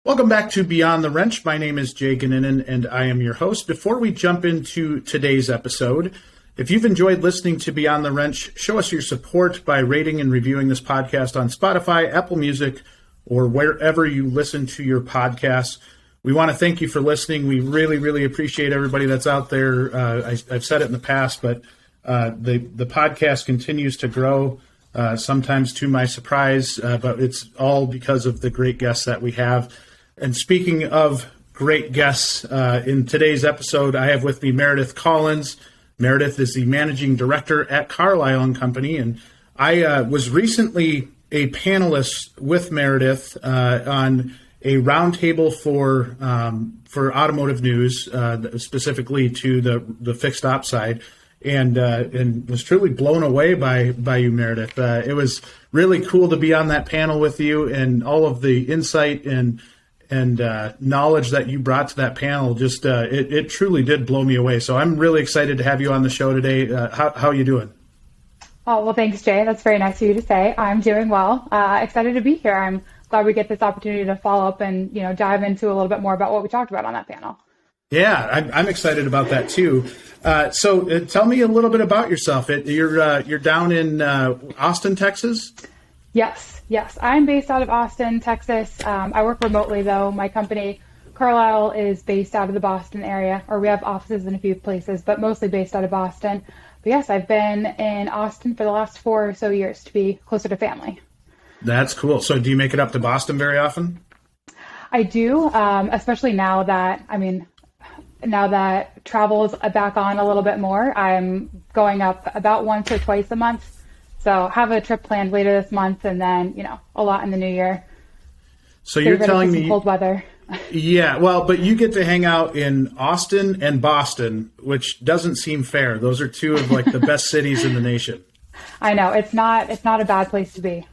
Welcome back to Beyond the Wrench. My name is Jay Goninen, and I am your host. Before we jump into today's episode, if you've enjoyed listening to Beyond the Wrench, show us your support by rating and reviewing this podcast on Spotify, Apple Music, or wherever you listen to your podcasts. We want to thank you for listening. We really, really appreciate everybody that's out there. I've said it in the past, but the podcast continues to grow, sometimes to my surprise, but it's all because of the great guests that we have. And speaking of great guests, in today's episode, I have with me Meredith Collins. Meredith is the managing director at Carlisle & Company, and I was recently a panelist with Meredith on a roundtable for automotive news, specifically to the fixed op side, and was truly blown away by you, Meredith. It was really cool to be on that panel with you, and all of the insight and knowledge that you brought to that panel, just it truly did blow me away. So I'm really excited to have you on the show today. How are you doing? Oh, well, thanks, Jay. That's very nice of you to say. I'm doing well. Excited to be here. I'm glad we get this opportunity to follow up and dive into a little bit more about what we talked about on that panel. Yeah, I'm excited about that too. So tell me a little bit about yourself. You're down in Austin, Texas? Yes. I'm based out of Austin, Texas. I work remotely, though. My company, Carlisle, is based out of the Boston area, or we have offices in a few places, but mostly based out of Boston. But yes, I've been in Austin for the last 4 or so years to be closer to family. That's cool. So do you make it up to Boston very often? I do, especially now that travel is back on a little bit more. I'm going up about once or twice a month. So have a trip planned later this month, and then, a lot in the new year. So you're telling me cold weather. Yeah, well, but you get to hang out in Austin and Boston, which doesn't seem fair. Those are two of the best cities in the nation. I know it's not a bad place to be.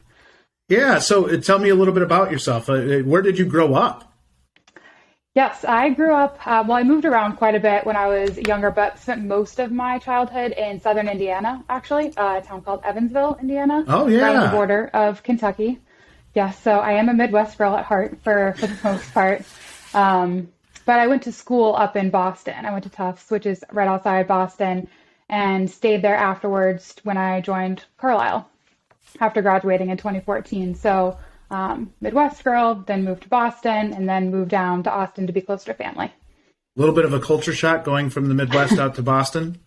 Yeah. So tell me a little bit about yourself. Where did you grow up? Yes, I grew up, I moved around quite a bit when I was younger, but spent most of my childhood in southern Indiana, actually, a town called Evansville, Indiana. Oh, yeah. Right on the border of Kentucky. Yes, so I am a Midwest girl at heart for the most part. But I went to school up in Boston. I went to Tufts, which is right outside Boston, and stayed there afterwards when I joined Carlisle after graduating in 2014. So Midwest girl, then moved to Boston, and then moved down to Austin to be closer to family. A little bit of a culture shock going from the Midwest out to Boston?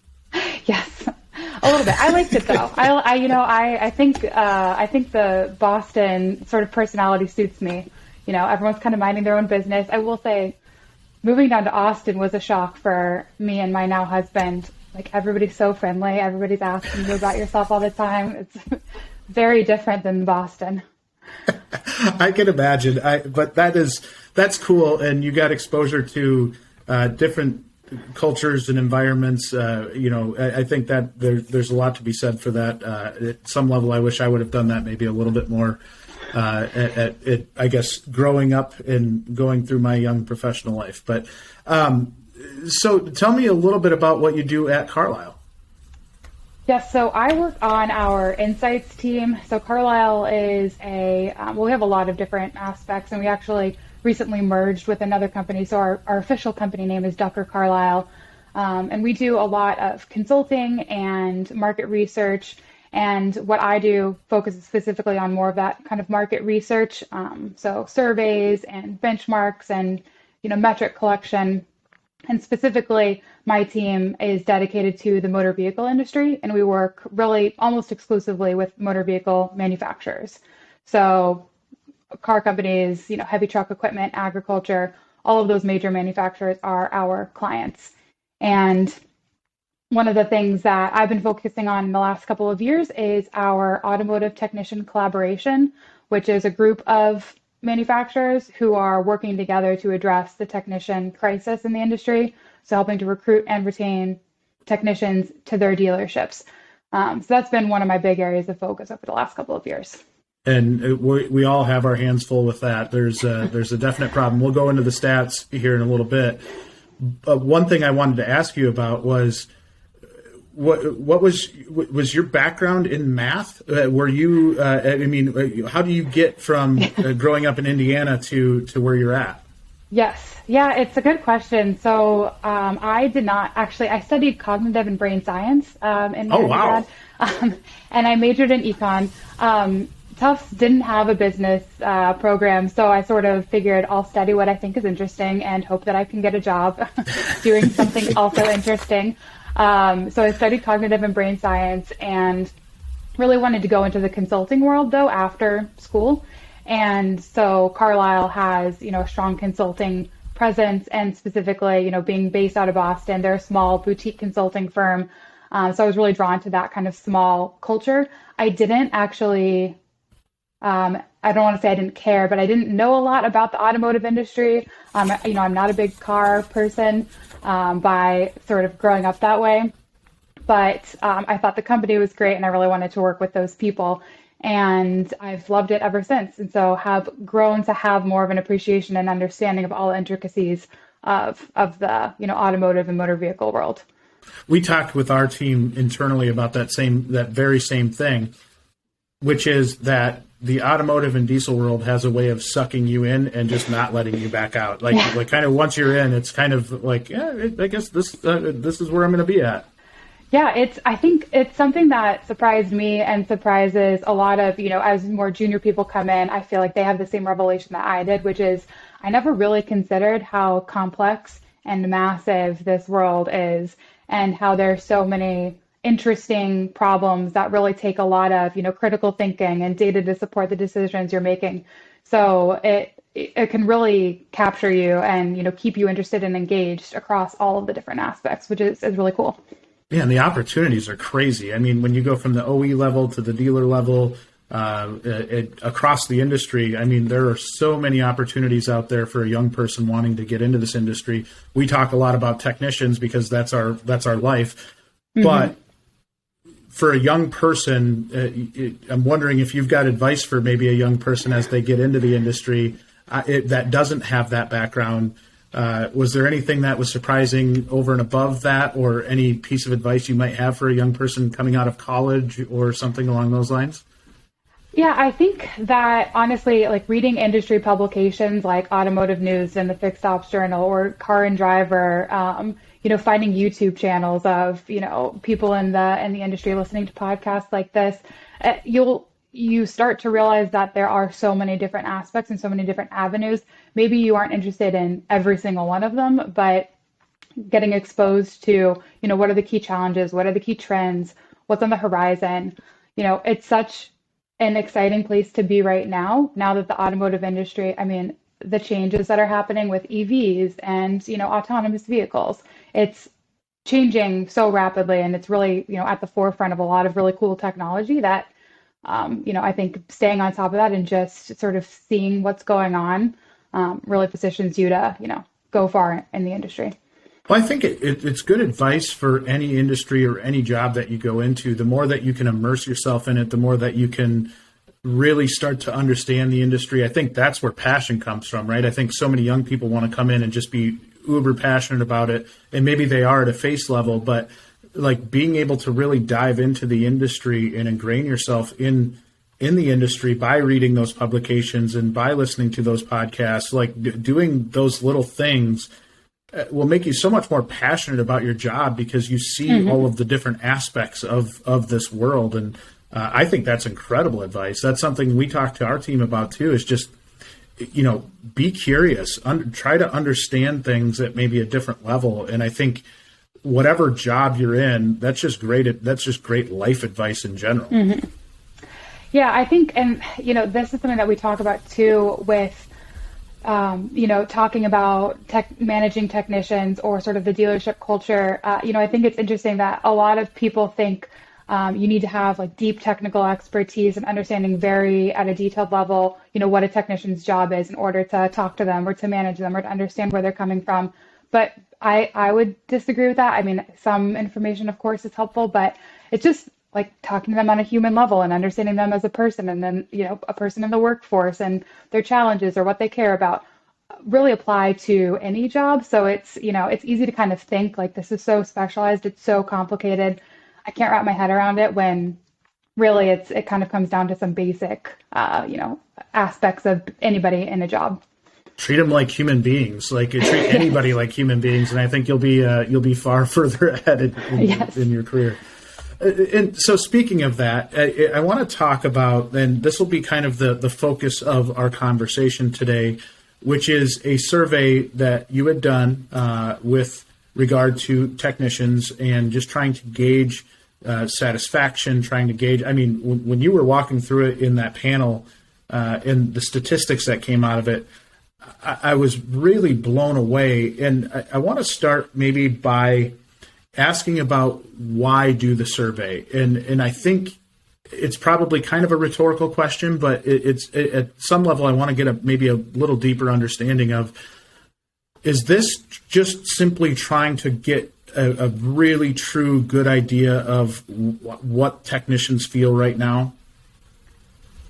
Yes, a little bit. I liked it though. I think the Boston sort of personality suits me. Everyone's kind of minding their own business. I will say, moving down to Austin was a shock for me and my now husband. Everybody's so friendly. Everybody's asking you about yourself all the time. It's very different than Boston. I can imagine, but that's cool, and you got exposure to different cultures and environments. I think that there's a lot to be said for that. At some level, I wish I would have done that maybe a little bit more. I guess growing up and going through my young professional life. But so, tell me a little bit about what you do at Carlisle. Yes, so I work on our insights team. So Carlisle is we have a lot of different aspects, and we actually recently merged with another company. So our official company name is Ducker Carlisle, and we do a lot of consulting and market research. And what I do focuses specifically on more of that kind of market research, so surveys and benchmarks and metric collection. And specifically, my team is dedicated to the motor vehicle industry, and we work really almost exclusively with motor vehicle manufacturers. So car companies, heavy truck equipment, agriculture, all of those major manufacturers are our clients. And one of the things that I've been focusing on in the last couple of years is our automotive technician collaboration, which is a group of manufacturers who are working together to address the technician crisis in the industry, so helping to recruit and retain technicians to their dealerships. So that's been one of my big areas of focus over the last couple of years. And we all have our hands full with that. There's a definite problem. We'll go into the stats here in a little bit. But one thing I wanted to ask you about was, what was your background in math? Were you, how do you get from growing up in Indiana to where you're at? Yes. Yeah, it's a good question. So I did not actually, I studied cognitive and brain science in undergrad, and I majored in econ. Tufts didn't have a business program, so I sort of figured I'll study what I think is interesting and hope that I can get a job doing something also interesting. So I studied cognitive and brain science and really wanted to go into the consulting world, though, after school. And so Carlisle has, a strong consulting presence, and specifically, being based out of Boston, they're a small boutique consulting firm. So I was really drawn to that kind of small culture. I didn't actually, I don't want to say I didn't care, but I didn't know a lot about the automotive industry. I'm not a big car person by sort of growing up that way. But I thought the company was great, and I really wanted to work with those people. And I've loved it ever since. And so have grown to have more of an appreciation and understanding of all the intricacies of the, automotive and motor vehicle world. We talked with our team internally about that very same thing, which is that the automotive and diesel world has a way of sucking you in and just not letting you back out. Like kind of once you're in, it's kind of like, I guess this is where I'm going to be at. Yeah, I think it's something that surprised me and surprises a lot of, as more junior people come in, I feel like they have the same revelation that I did, which is I never really considered how complex and massive this world is, and how there's so many interesting problems that really take a lot of, critical thinking and data to support the decisions you're making. So it can really capture you and, keep you interested and engaged across all of the different aspects, which is really cool. Yeah, and the opportunities are crazy. I mean, when you go from the OE level to the dealer level, across the industry, I mean, there are so many opportunities out there for a young person wanting to get into this industry. We talk a lot about technicians because that's our life. Mm-hmm. But for a young person, I'm wondering if you've got advice for maybe a young person as they get into the industry that doesn't have that background. Was there anything that was surprising over and above that, or any piece of advice you might have for a young person coming out of college or something along those lines? Yeah, I think that honestly, like reading industry publications like Automotive News and the Fixed Ops Journal or Car and Driver, finding YouTube channels of, people in the industry listening to podcasts like this, you start to realize that there are so many different aspects and so many different avenues. Maybe you aren't interested in every single one of them, but getting exposed to, what are the key challenges? What are the key trends? What's on the horizon? It's such an exciting place to be right now that the automotive industry, the changes that are happening with EVs and, autonomous vehicles, it's changing so rapidly, and it's really, at the forefront of a lot of really cool technology that, I think staying on top of that and just sort of seeing what's going on really positions you to, go far in the industry. Well, I think it's good advice for any industry or any job that you go into. The more that you can immerse yourself in it, the more that you can really start to understand the industry. I think that's where passion comes from, right? I think so many young people want to come in and just be uber passionate about it, and maybe they are at a face level, but like being able to really dive into the industry and ingrain yourself in the industry by reading those publications and by listening to those podcasts, like doing those little things will make you so much more passionate about your job because you see all of the different aspects of this world. And I think that's incredible advice. That's something we talk to our team about too, is just, be curious, try to understand things at maybe a different level. And I think whatever job you're in, that's just great. That's just great life advice in general. Mm-hmm. Yeah, I think, and, this is something that we talk about too with, talking about managing technicians or sort of the dealership culture. I think it's interesting that a lot of people think you need to have like deep technical expertise and understanding very at a detailed level, what a technician's job is in order to talk to them or to manage them or to understand where they're coming from. But I would disagree with that. Some information, of course, is helpful, but it's just like talking to them on a human level and understanding them as a person, and then, a person in the workforce and their challenges or what they care about really apply to any job. So it's, it's easy to kind of think like this is so specialized, it's so complicated. I can't wrap my head around it when really it kind of comes down to some basic, aspects of anybody in a job. Treat them like human beings, like treat anybody like human beings, and I think you'll be far further ahead in your career. And so speaking of that, I want to talk about, and this will be kind of the focus of our conversation today, which is a survey that you had done with regard to technicians and just trying to gauge satisfaction, trying to gauge, I mean, when you were walking through it in that panel and the statistics that came out of it, I was really blown away. And I want to start maybe by asking about why do the survey? And I think it's probably kind of a rhetorical question, but it's at some level I want to get maybe a little deeper understanding of, is this just simply trying to get a really true good idea of what technicians feel right now?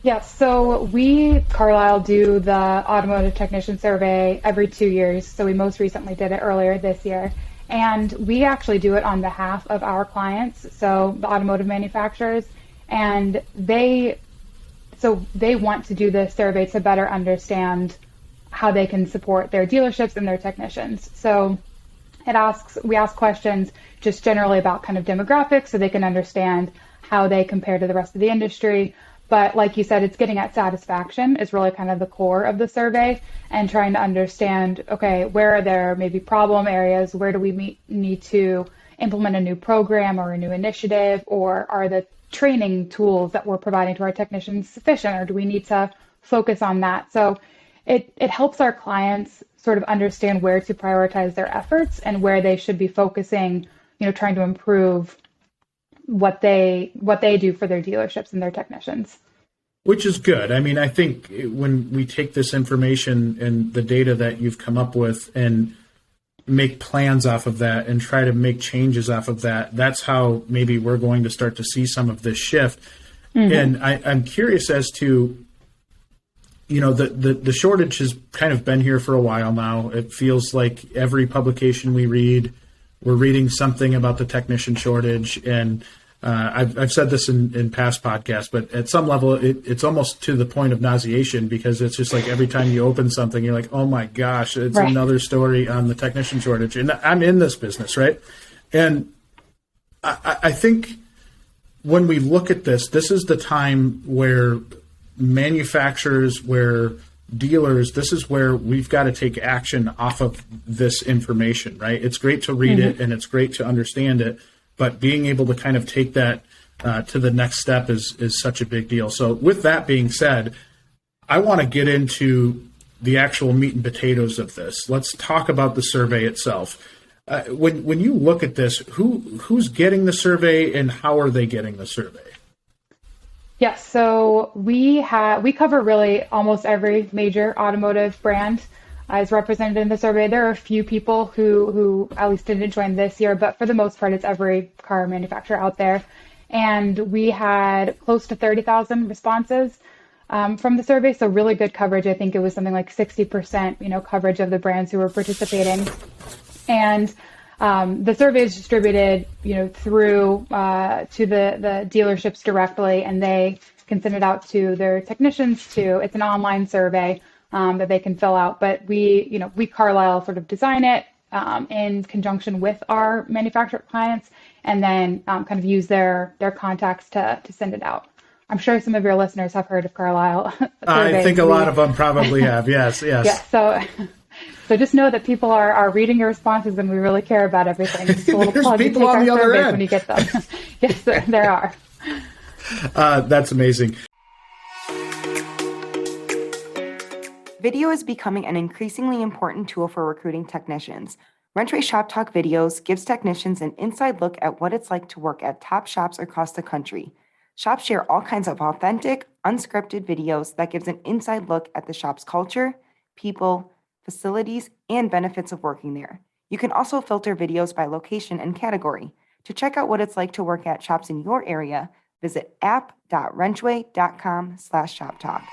Yes, so we, Carlisle, do the automotive technician survey every 2 years. So we most recently did it earlier this year. And we actually do it on behalf of our clients, so the automotive manufacturers. And they want to do this survey to better understand how they can support their dealerships and their technicians. So we ask questions just generally about kind of demographics so they can understand how they compare to the rest of the industry. But like you said, it's getting at satisfaction is really kind of the core of the survey, and trying to understand, okay, where are there maybe problem areas? Where do we need to implement a new program or a new initiative? Or are the training tools that we're providing to our technicians sufficient, or do we need to focus on that? So it helps our clients sort of understand where to prioritize their efforts and where they should be focusing, trying to improve what they do for their dealerships and their technicians. Which is good. I mean, I think when we take this information and the data that you've come up with and make plans off of that and try to make changes off of that, that's how maybe we're going to start to see some of this shift. Mm-hmm. And I'm curious as to, the shortage has kind of been here for a while now. It feels like every publication we read, we're reading something about the technician shortage. And I've said this in past podcasts, but at some level, it's almost to the point of nauseation, because it's just like every time you open something, you're like, oh my gosh, it's right. Another story on the technician shortage. And I'm in this business, right? And I think when we look at this is the time where manufacturers, where dealers, this is where we've got to take action off of this information, right? It's great to read it and it's great to understand it, but being able to kind of take that to the next step is such a big deal. So with that being said, I want to get into the actual meat and potatoes of this. Let's talk about the survey itself. When you look at this, who's getting the survey and how are they getting the survey? Yes, so we cover really almost every major automotive brand is represented in the survey. There are a few people who at least didn't join this year, but for the most part, it's every car manufacturer out there. And we had close to 30,000 responses from the survey, so really good coverage. I think it was something like 60%, coverage of the brands who were participating. And the survey is distributed, through to the dealerships directly, and they can send it out to their technicians too. It's an online survey that they can fill out, but we Carlisle sort of design it in conjunction with our manufacturer clients, and then kind of use their contacts to send it out. I'm sure some of your listeners have heard of Carlisle. I think a lot of them probably have. Yes. Yeah. So just know that people are reading your responses, and we really care about everything. Just a little There's plug, people on the other end when you get them. Yes, there are. That's amazing. Video is becoming an increasingly important tool for recruiting technicians. WrenchWay Shop Talk Videos gives technicians an inside look at what it's like to work at top shops across the country. Shops share all kinds of authentic, unscripted videos that gives an inside look at the shop's culture, people, facilities, and benefits of working there. You can also filter videos by location and category. To check out what it's like to work at shops in your area, visit app.wrenchway.com/shoptalk.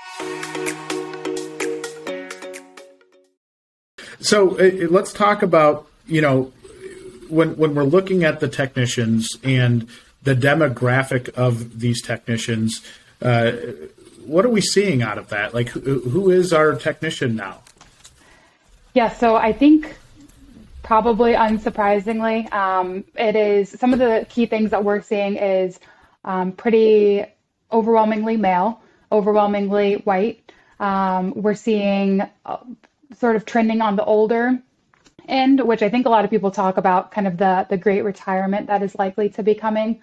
So let's talk about, when we're looking at the technicians and the demographic of these technicians. What are we seeing out of that? Like, who is our technician now? Yeah, so I think probably unsurprisingly, it is some of the key things that we're seeing is pretty overwhelmingly male, overwhelmingly white. We're seeing sort of trending on the older end, which I think a lot of people talk about, kind of the great retirement that is likely to be coming.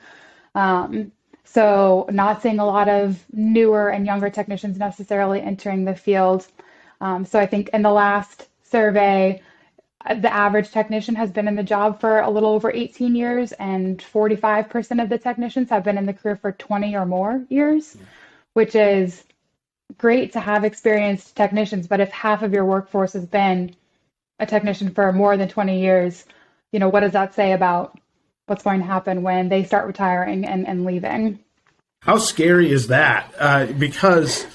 So not seeing a lot of newer and younger technicians necessarily entering the field. So I think in the last survey, the average technician has been in the job for a little over 18 years, and 45% of the technicians have been in the career for 20 or more years, which is great to have experienced technicians. But if half of your workforce has been a technician for more than 20 years, what does that say about what's going to happen when they start retiring and leaving? How scary is that? Because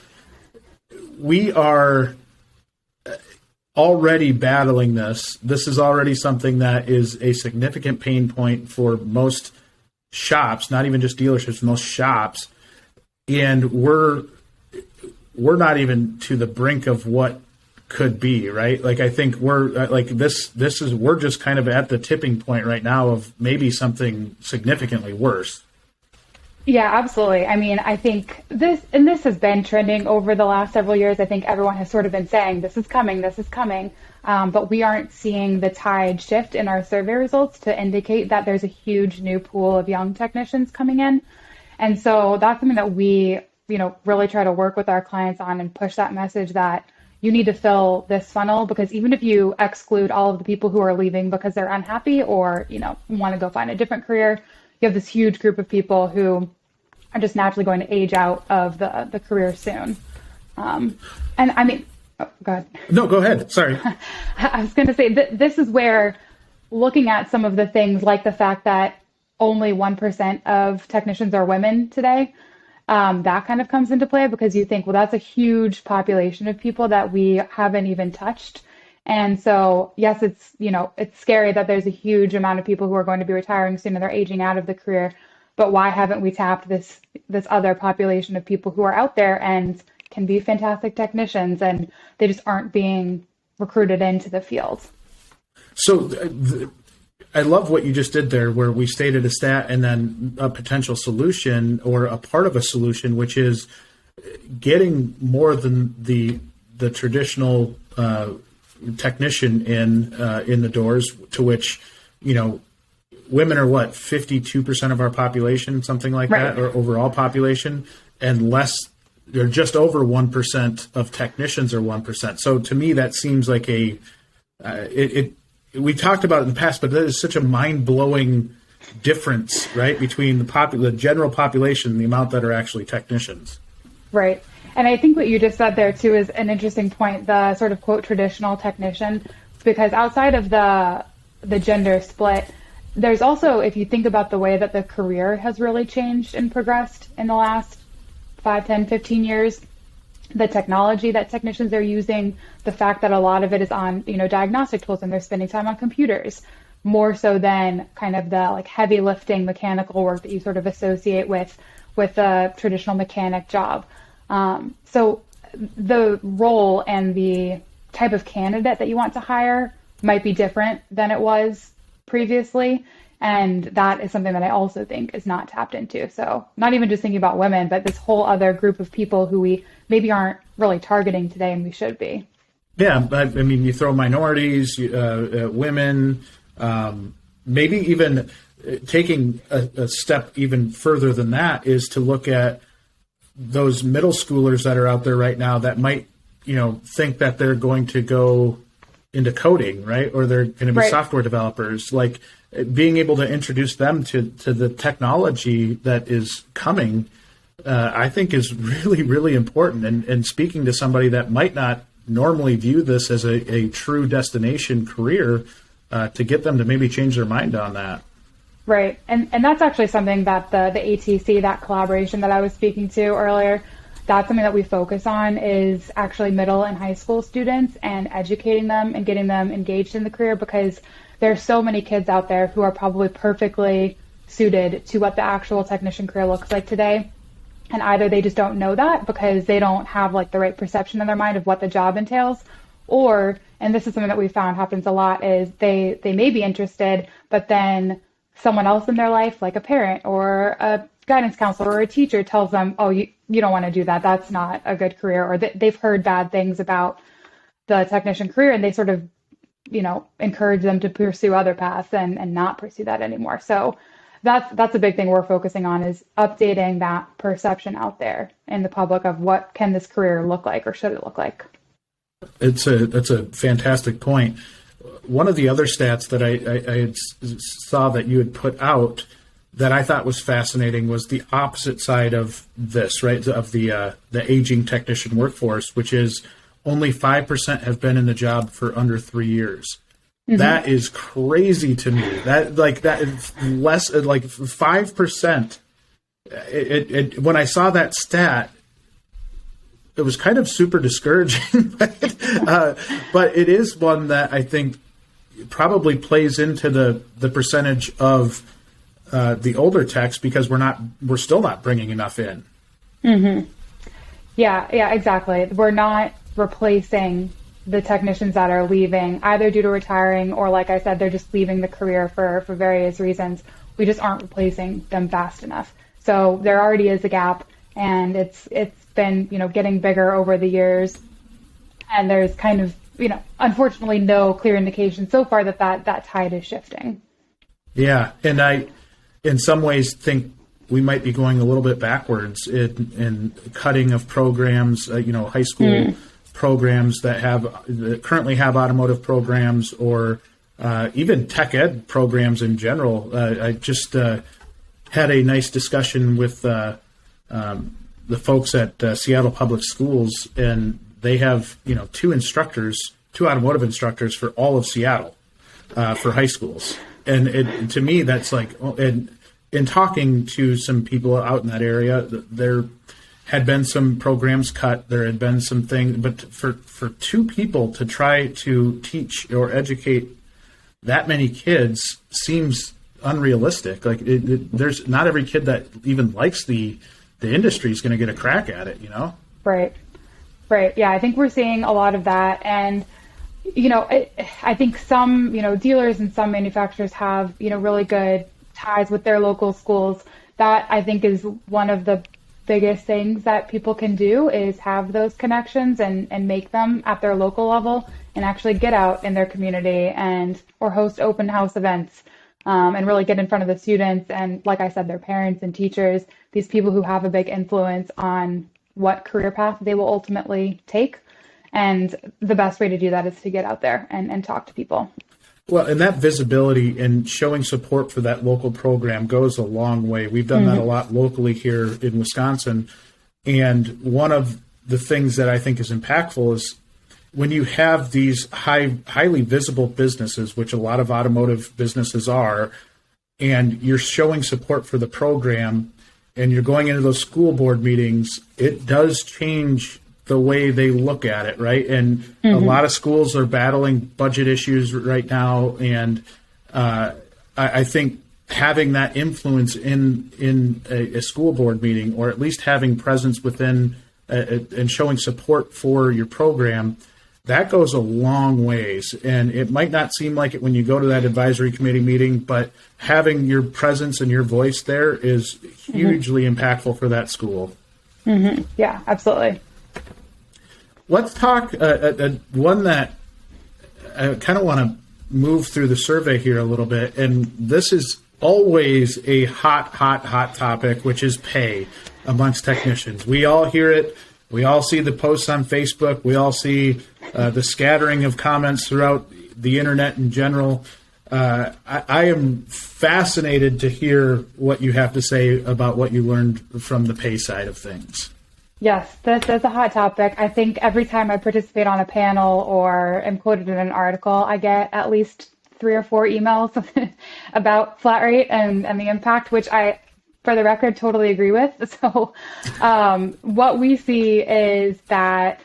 we are already battling this. This is already something that is a significant pain point for most shops, not even just dealerships, most shops. And we're not even to the brink of what could be, right? Like, I think we're like we're just kind of at the tipping point right now of maybe something significantly worse. Yeah, absolutely. I mean, I think this has been trending over the last several years. I think everyone has sort of been saying, this is coming. But we aren't seeing the tide shift in our survey results to indicate that there's a huge new pool of young technicians coming in. And so that's something that we, really try to work with our clients on and push that message that you need to fill this funnel, because even if you exclude all of the people who are leaving because they're unhappy or, want to go find a different career, you have this huge group of people who are just naturally going to age out of the career soon. And I mean, go ahead. No, go ahead. Sorry. I was going to say this is where looking at some of the things like the fact that only 1% of technicians are women today, that kind of comes into play, because you think, well, that's a huge population of people that we haven't even touched. And so, yes, it's, it's scary that there's a huge amount of people who are going to be retiring soon and they're aging out of the career. But why haven't we tapped this other population of people who are out there and can be fantastic technicians, and they just aren't being recruited into the field? So I love what you just did there, where we stated a stat and then a potential solution or a part of a solution, which is getting more than the traditional technician in the doors, to which, women are 52% of our population, something like right. that, or overall population, and they're just over 1% of technicians are 1%. So to me, that seems like we talked about it in the past, but that is such a mind-blowing difference, right, between the general population and the amount that are actually technicians. Right. And I think what you just said there too is an interesting point, the sort of quote traditional technician, because outside of the gender split, there's also, if you think about the way that the career has really changed and progressed in the last 5, 10, 15 years, the technology that technicians are using, the fact that a lot of it is on, diagnostic tools, and they're spending time on computers, more so than kind of the heavy lifting mechanical work that you sort of associate with a traditional mechanic job. So the role and the type of candidate that you want to hire might be different than it was previously. And that is something that I also think is not tapped into. So not even just thinking about women, but this whole other group of people who we maybe aren't really targeting today, and we should be. Yeah, I mean, you throw minorities, women, maybe even taking a step even further than that is to look at those middle schoolers that are out there right now that might, think that they're going to go into coding, right? Or they're going to be right. software developers. Like, being able to introduce them to the technology that is coming, I think is really, really important. And speaking to somebody that might not normally view this as a true destination career, to get them to maybe change their mind on that. Right. And that's actually something that the ATC, that collaboration that I was speaking to earlier, that's something that we focus on, is actually middle and high school students and educating them and getting them engaged in the career, because there's so many kids out there who are probably perfectly suited to what the actual technician career looks like today. And either they just don't know that because they don't have like the right perception in their mind of what the job entails, or, and this is something that we found happens a lot, is they may be interested, but then someone else in their life, like a parent or a guidance counselor or a teacher, tells them, oh, you don't want to do that. That's not a good career. Or they've heard bad things about the technician career, and they sort of, encourage them to pursue other paths and not pursue that anymore. So that's a big thing we're focusing on, is updating that perception out there in the public of what can this career look like, or should it look like. That's a fantastic point. One of the other stats that I saw that you had put out that I thought was fascinating was the opposite side of this, right? Of the aging technician workforce, which is only 5% have been in the job for under 3 years. Mm-hmm. That is crazy to me. That is less, like 5%. When I saw that stat, it was kind of super discouraging, but it is one that I think probably plays into the percentage of the older techs, because we're still not bringing enough in. Mm-hmm. Yeah, exactly. We're not replacing the technicians that are leaving, either due to retiring or, like I said, they're just leaving the career for various reasons. We just aren't replacing them fast enough. So there already is a gap, and it's been, getting bigger over the years. And there's kind of, unfortunately no clear indication so far that tide is shifting. Yeah. And I, in some ways, think we might be going a little bit backwards in cutting of programs, high school programs that currently have automotive programs, or even tech ed programs in general. I just had a nice discussion with the folks at Seattle Public Schools, and they have two automotive instructors for all of Seattle for high schools. And to me, that's like, and in talking to some people out in that area, there had been some programs cut, there had been some things, but for two people to try to teach or educate that many kids seems unrealistic. Like there's not every kid that even likes the industry is going to get a crack at it, Right. Yeah, I think we're seeing a lot of that. And, I think some, dealers and some manufacturers have, really good ties with their local schools. That, I think, is one of the biggest things that people can do, is have those connections and make them at their local level, and actually get out in their community or host open house events, and really get in front of the students and, like I said, their parents and teachers, these people who have a big influence on what career path they will ultimately take. And the best way to do that is to get out there and talk to people. Well, and that visibility and showing support for that local program goes a long way. We've done that a lot locally here in Wisconsin. And one of the things that I think is impactful is when you have these highly visible businesses, which a lot of automotive businesses are, and you're showing support for the program, and you're going into those school board meetings, it does change the way they look at it, right? And a lot of schools are battling budget issues right now, and I think having that influence in a school board meeting, or at least having presence within and showing support for your program, that goes a long ways. And it might not seem like it when you go to that advisory committee meeting, but having your presence and your voice there is hugely impactful for that school. Yeah, absolutely. Let's talk one that I kind of want to move through the survey here a little bit. And this is always a hot topic, which is pay amongst technicians. We all hear it. We all see the posts on Facebook. We all see the scattering of comments throughout the internet in general. I am fascinated to hear what you have to say about what you learned from the pay side of things. Yes, that's a hot topic. I think every time I participate on a panel or am quoted in an article, I get at least 3 or 4 emails about flat rate and the impact, which I, for the record, totally agree with. So what we see is that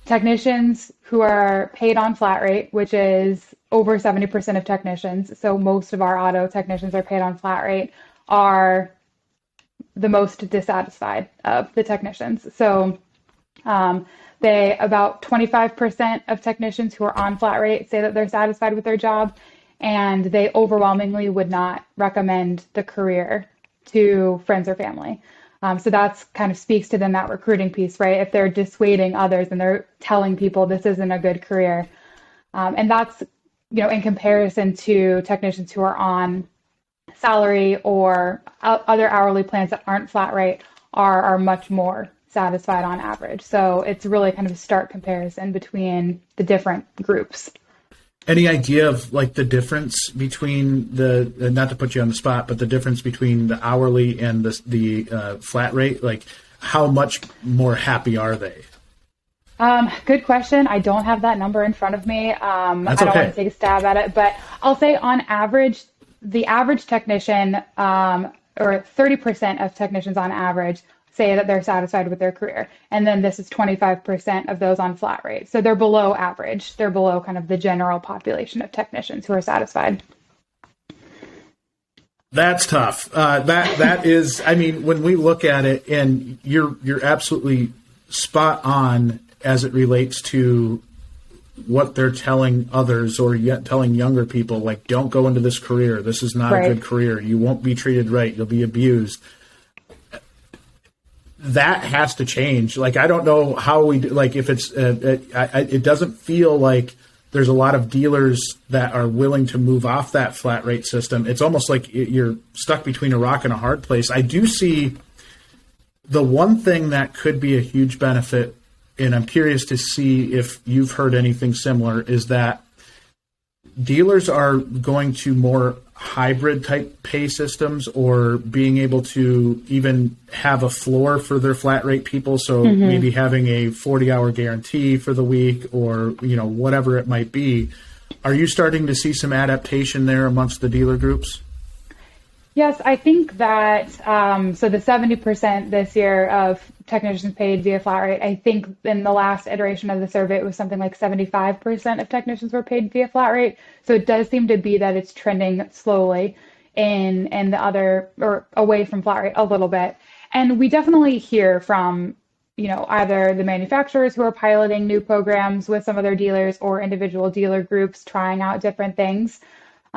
technicians who are paid on flat rate, which is over 70% of technicians, so most of our auto technicians are paid on flat rate, are the most dissatisfied of the technicians. So about 25% of technicians who are on flat rate say that they're satisfied with their job, and they overwhelmingly would not recommend the career to friends or family. So that's kind of speaks to then that recruiting piece, right? If they're dissuading others and they're telling people this isn't a good career. And that's, in comparison to technicians who are on salary or other hourly plans that aren't flat rate are much more satisfied on average. So it's really kind of a stark comparison between the different groups. Any idea of like the difference between not to put you on the spot, but the difference between the hourly and the flat rate? Like how much more happy are they? Good question. I don't have that number in front of me. I don't want to take a stab at it, but I'll say on average, the average technician, or 30% of technicians on average, say that they're satisfied with their career. And then this is 25% of those on flat rate. So they're below average. They're below kind of the general population of technicians who are satisfied. That's tough. That is, I mean, when we look at it, and you're absolutely spot on as it relates to what they're telling others or yet telling younger people, like, don't go into this career. This is not a good career. You won't be treated right. You'll be abused. That has to change. Like, I don't know how we do, like, if it's, it doesn't feel like there's a lot of dealers that are willing to move off that flat rate system. It's almost like you're stuck between a rock and a hard place. I do see the one thing that could be a huge benefit, and I'm curious to see if you've heard anything similar, is that dealers are going to more hybrid type pay systems, or being able to even have a floor for their flat rate people. So maybe having a 40-hour guarantee for the week, or, whatever it might be. Are you starting to see some adaptation there amongst the dealer groups? Yes, I think that, so the 70% this year of technicians paid via flat rate, I think in the last iteration of the survey, it was something like 75% of technicians were paid via flat rate. So it does seem to be that it's trending slowly in the other, or away from flat rate a little bit. And we definitely hear from, either the manufacturers who are piloting new programs with some of their dealers, or individual dealer groups trying out different things.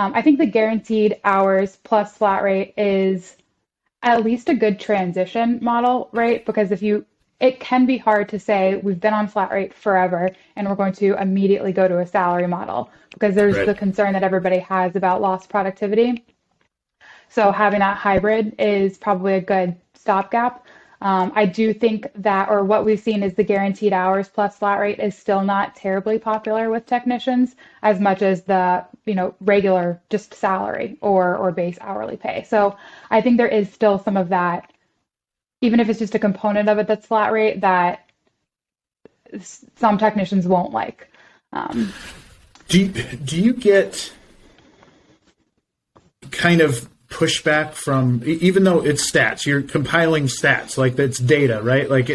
I think the guaranteed hours plus flat rate is at least a good transition model, right? Because it can be hard to say we've been on flat rate forever and we're going to immediately go to a salary model, because there's the concern that everybody has about lost productivity. So having that hybrid is probably a good stopgap. I do think that, or what we've seen is the guaranteed hours plus flat rate is still not terribly popular with technicians as much as the, regular just salary or base hourly pay. So I think there is still some of that, even if it's just a component of it that's flat rate, that some technicians won't like. Do you get kind of pushback from, even though it's stats, you're compiling stats, like that's data, right? Like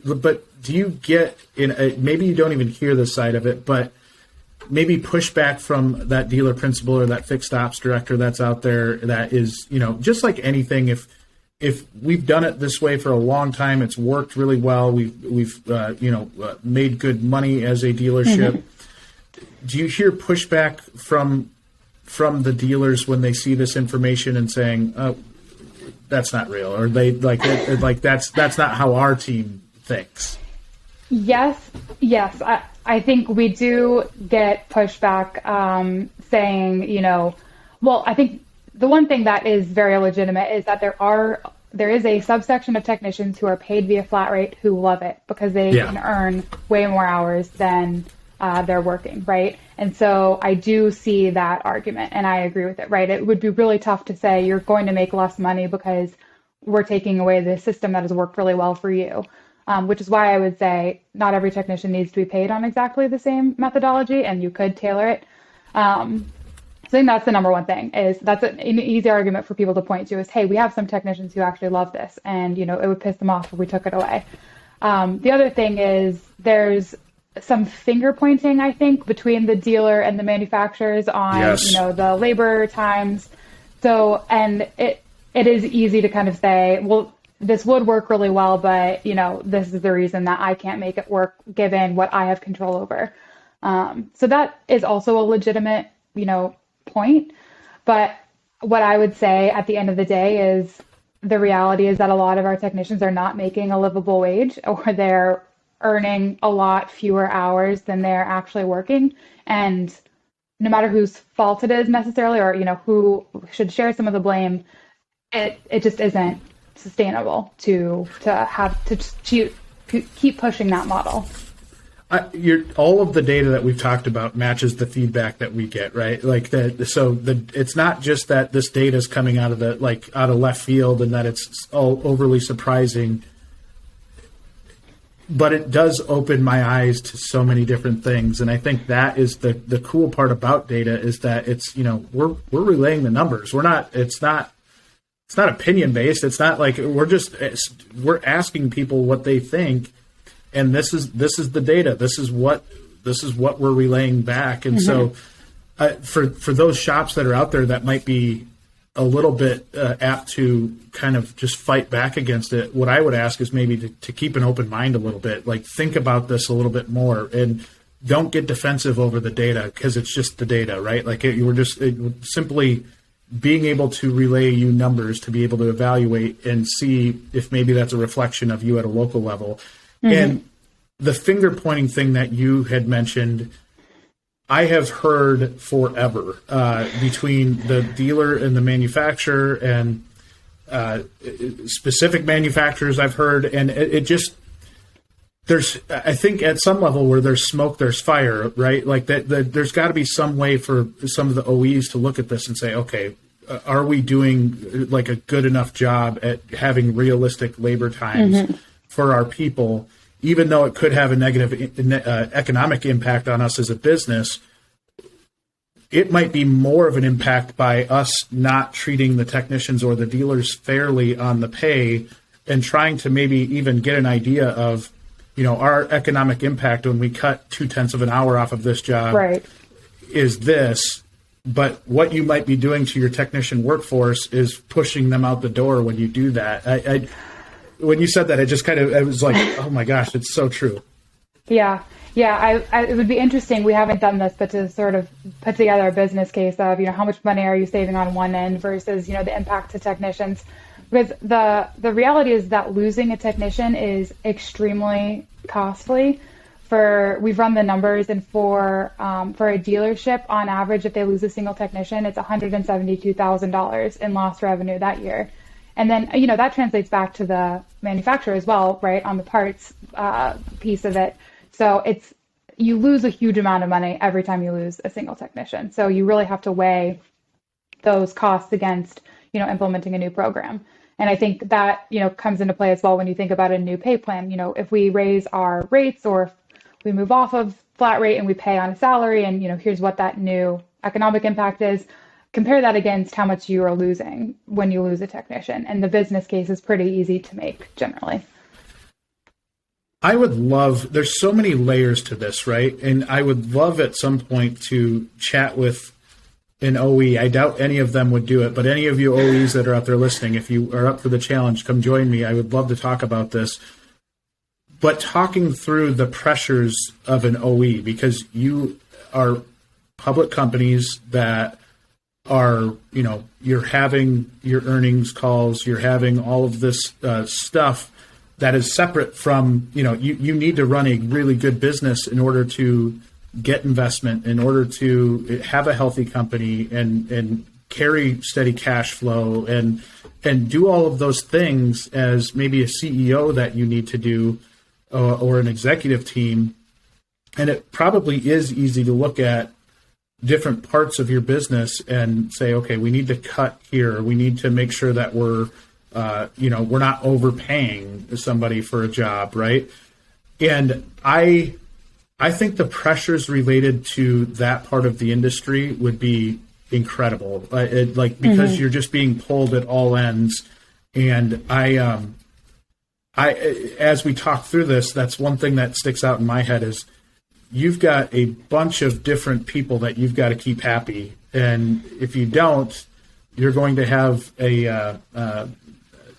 but do you get maybe you don't even hear this side of it, but maybe pushback from that dealer principal or that fixed ops director that's out there that is, just like anything, if we've done it this way for a long time, it's worked really well, we've made good money as a dealership. Do you hear pushback from the dealers when they see this information and saying, "Oh, that's not real," or they like that's not how our team thinks? Yes. I think we do get pushback saying, well, I think the one thing that is very legitimate is that there is a subsection of technicians who are paid via flat rate who love it because they can earn way more hours than they're working, right? And so I do see that argument, and I agree with it, right? It would be really tough to say you're going to make less money because we're taking away the system that has worked really well for you, which is why I would say not every technician needs to be paid on exactly the same methodology, and you could tailor it. So I think that's the number one thing, is that's an easy argument for people to point to is, hey, we have some technicians who actually love this, and, it would piss them off if we took it away. The other thing is there's some finger pointing, I think, between the dealer and the manufacturers on, the labor times. So, and it is easy to kind of say, well, this would work really well, but this is the reason that I can't make it work given what I have control over. So that is also a legitimate, point. But what I would say at the end of the day is the reality is that a lot of our technicians are not making a livable wage, or they're earning a lot fewer hours than they're actually working. And no matter whose fault it is necessarily, or, who should share some of the blame, it just isn't sustainable to have to just keep pushing that model. All of the data that we've talked about matches the feedback that we get, right? Like that. So it's not just that this data is coming out of out of left field and that it's all overly surprising, but it does open my eyes to so many different things. And I think that is the cool part about data, is that it's, we're relaying the numbers. It's not opinion based. It's not like we're asking people what they think. And this is the data. This is what we're relaying back. And so, for those shops that are out there that might be a little bit apt to kind of just fight back against it, what I would ask is maybe to keep an open mind a little bit. Like, think about this a little bit more, and don't get defensive over the data, because it's just the data, right? Like, simply being able to relay you numbers to be able to evaluate and see if maybe that's a reflection of you at a local level. And the finger pointing thing that you had mentioned, I have heard forever, between the dealer and the manufacturer, and specific manufacturers I've heard, and it just, I think at some level where there's smoke, there's fire, right? Like that there's got to be some way for some of the OEs to look at this and say, okay, are we doing like a good enough job at having realistic labor times for our people, even though it could have a negative economic impact on us as a business? It might be more of an impact by us not treating the technicians or the dealers fairly on the pay, and trying to maybe even get an idea of, our economic impact when we cut 0.2 of an hour off of this job is this. But what you might be doing to your technician workforce is pushing them out the door when you do that. When you said that, I was like, oh my gosh, it's so true. Yeah. It would be interesting. We haven't done this, but to sort of put together a business case of, how much money are you saving on one end versus, the impact to technicians. Because the reality is that losing a technician is extremely costly. We've run the numbers, and for a dealership, on average, if they lose a single technician, it's $172,000 in lost revenue that year. And then, that translates back to the manufacturer as well, right, on the parts piece of it. So you lose a huge amount of money every time you lose a single technician. So you really have to weigh those costs against, implementing a new program. And I think that, comes into play as well when you think about a new pay plan. If we raise our rates, or if we move off of flat rate and we pay on a salary, and, here's what that new economic impact is. Compare that against how much you are losing when you lose a technician. And the business case is pretty easy to make generally. I would love, there's so many layers to this, right? And I would love at some point to chat with an OE. I doubt any of them would do it, but any of you OEs that are out there listening, if you are up for the challenge, come join me. I would love to talk about this. But talking through the pressures of an OE, because you are public companies that are, you're having your earnings calls, you're having all of this stuff that is separate from, you need to run a really good business in order to get investment, in order to have a healthy company and carry steady cash flow and do all of those things as maybe a CEO that you need to do, or an executive team. And it probably is easy to look at different parts of your business and say, okay, we need to cut here. We need to make sure that we're not overpaying somebody for a job, right? And I think the pressures related to that part of the industry would be incredible, because you're just being pulled at all ends. And I, as we talk through this, that's one thing that sticks out in my head is you've got a bunch of different people that you've got to keep happy. And if you don't, you're going to have a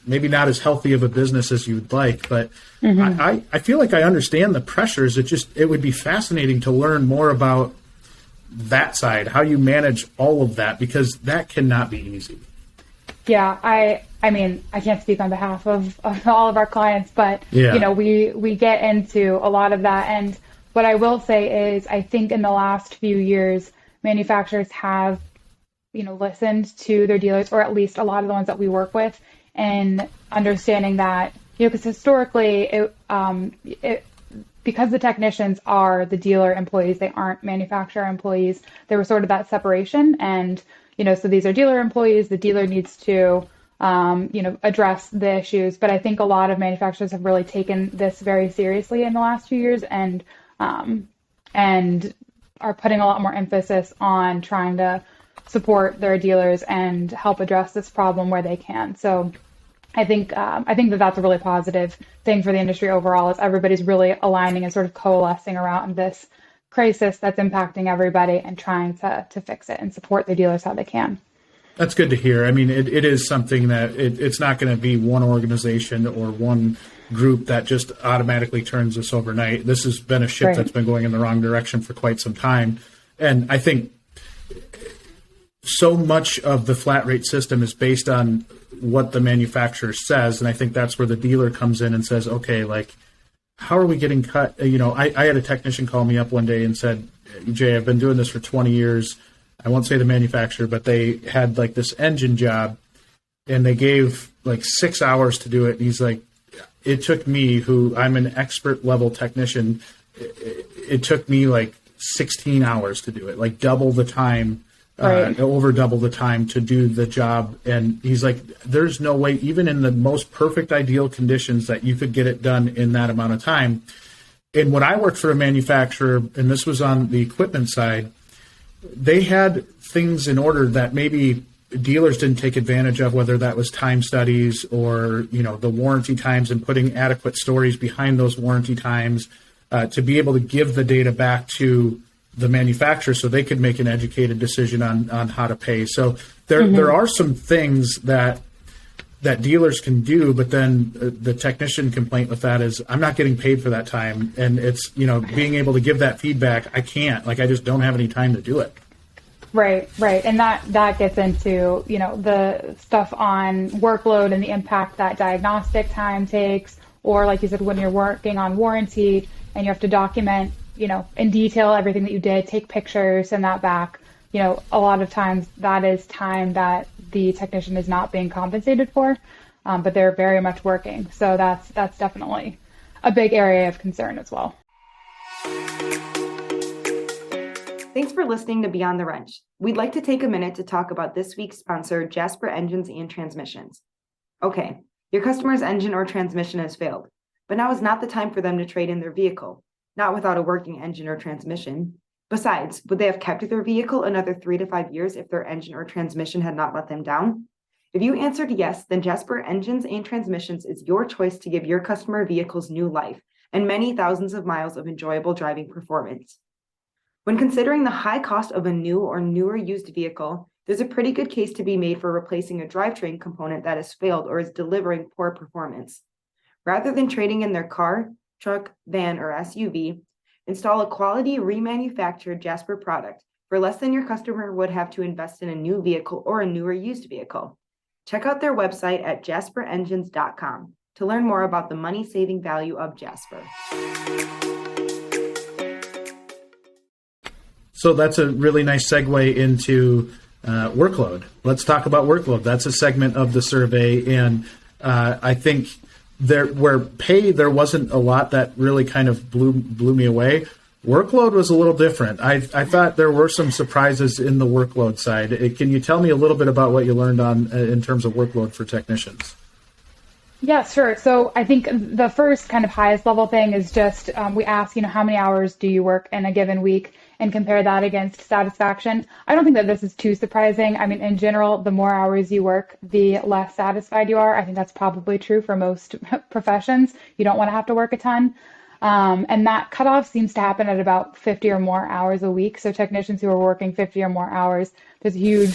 maybe not as healthy of a business as you'd like. But I feel like I understand the pressures. It would be fascinating to learn more about that side, how you manage all of that, because that cannot be easy. Yeah, I mean, I can't speak on behalf of all of our clients, but we get into a lot of that. And what I will say is, I think in the last few years, manufacturers have, listened to their dealers, or at least a lot of the ones that we work with, and understanding that, because historically, because the technicians are the dealer employees, they aren't manufacturer employees, there was sort of that separation. And, so these are dealer employees, the dealer needs to, address the issues. But I think a lot of manufacturers have really taken this very seriously in the last few years and are putting a lot more emphasis on trying to support their dealers and help address this problem where they can. So I think that that's a really positive thing for the industry overall, is everybody's really aligning and sort of coalescing around this crisis that's impacting everybody and trying to fix it and support the dealers how they can. That's good to hear. I mean, it is something that it's not going to be one organization or one group that just automatically turns this overnight. This has been a ship that's been going in the wrong direction for quite some time. And I think so much of the flat rate system is based on what the manufacturer says. And I think that's where the dealer comes in and says, okay, like, how are we getting cut? I had a technician call me up one day and said, Jay, I've been doing this for 20 years. I won't say the manufacturer, but they had like this engine job and they gave like 6 hours to do it. And he's like, it took me, who I'm an expert level technician, it took me like 16 hours to do it, like double the time. Over double the time to do the job. And he's like, there's no way, even in the most perfect ideal conditions, that you could get it done in that amount of time. And when I worked for a manufacturer, and this was on the equipment side, they had things in order that maybe dealers didn't take advantage of, whether that was time studies or, the warranty times and putting adequate stories behind those warranty times to be able to give the data back to the manufacturer so they could make an educated decision on how to pay. So there are some things that dealers can do, but then the technician complaint with that is, I'm not getting paid for that time. And it's, being able to give that feedback, I can't, I just don't have any time to do it. Right. And that gets into, the stuff on workload and the impact that diagnostic time takes, or like you said, when you're working on warranty and you have to document, in detail everything that you did, take pictures, send that back. A lot of times that is time that the technician is not being compensated for, but they're very much working. So that's definitely a big area of concern as well. Thanks for listening to Beyond the Wrench. We'd like to take a minute to talk about this week's sponsor, Jasper Engines and Transmissions. Okay, your customer's engine or transmission has failed, but now is not the time for them to trade in their vehicle. Not without a working engine or transmission. Besides, would they have kept their vehicle another 3 to 5 years if their engine or transmission had not let them down? If you answered yes, then Jasper Engines and Transmissions is your choice to give your customer vehicles new life and many thousands of miles of enjoyable driving performance. When considering the high cost of a new or newer used vehicle, there's a pretty good case to be made for replacing a drivetrain component that has failed or is delivering poor performance. Rather than trading in their car, truck, van, or SUV, install a quality remanufactured Jasper product for less than your customer would have to invest in a new vehicle or a newer used vehicle. Check out their website at jasperengines.com to learn more about the money-saving value of Jasper. So that's a really nice segue into workload. Let's talk about workload. That's a segment of the survey, and I think there wasn't a lot that really kind of blew me away. Workload was a little different. I thought there were some surprises in the workload side. Can you tell me a little bit about what you learned on in terms of workload for technicians? Yeah, sure. So I think the first kind of highest level thing is just we ask, how many hours do you work in a given week, and compare that against satisfaction. I don't think that this is too surprising. I mean, in general, the more hours you work, the less satisfied you are. I think that's probably true for most professions. You don't want to have to work a ton. And that cutoff seems to happen at about 50 or more hours a week. So technicians who are working 50 or more hours, there's a huge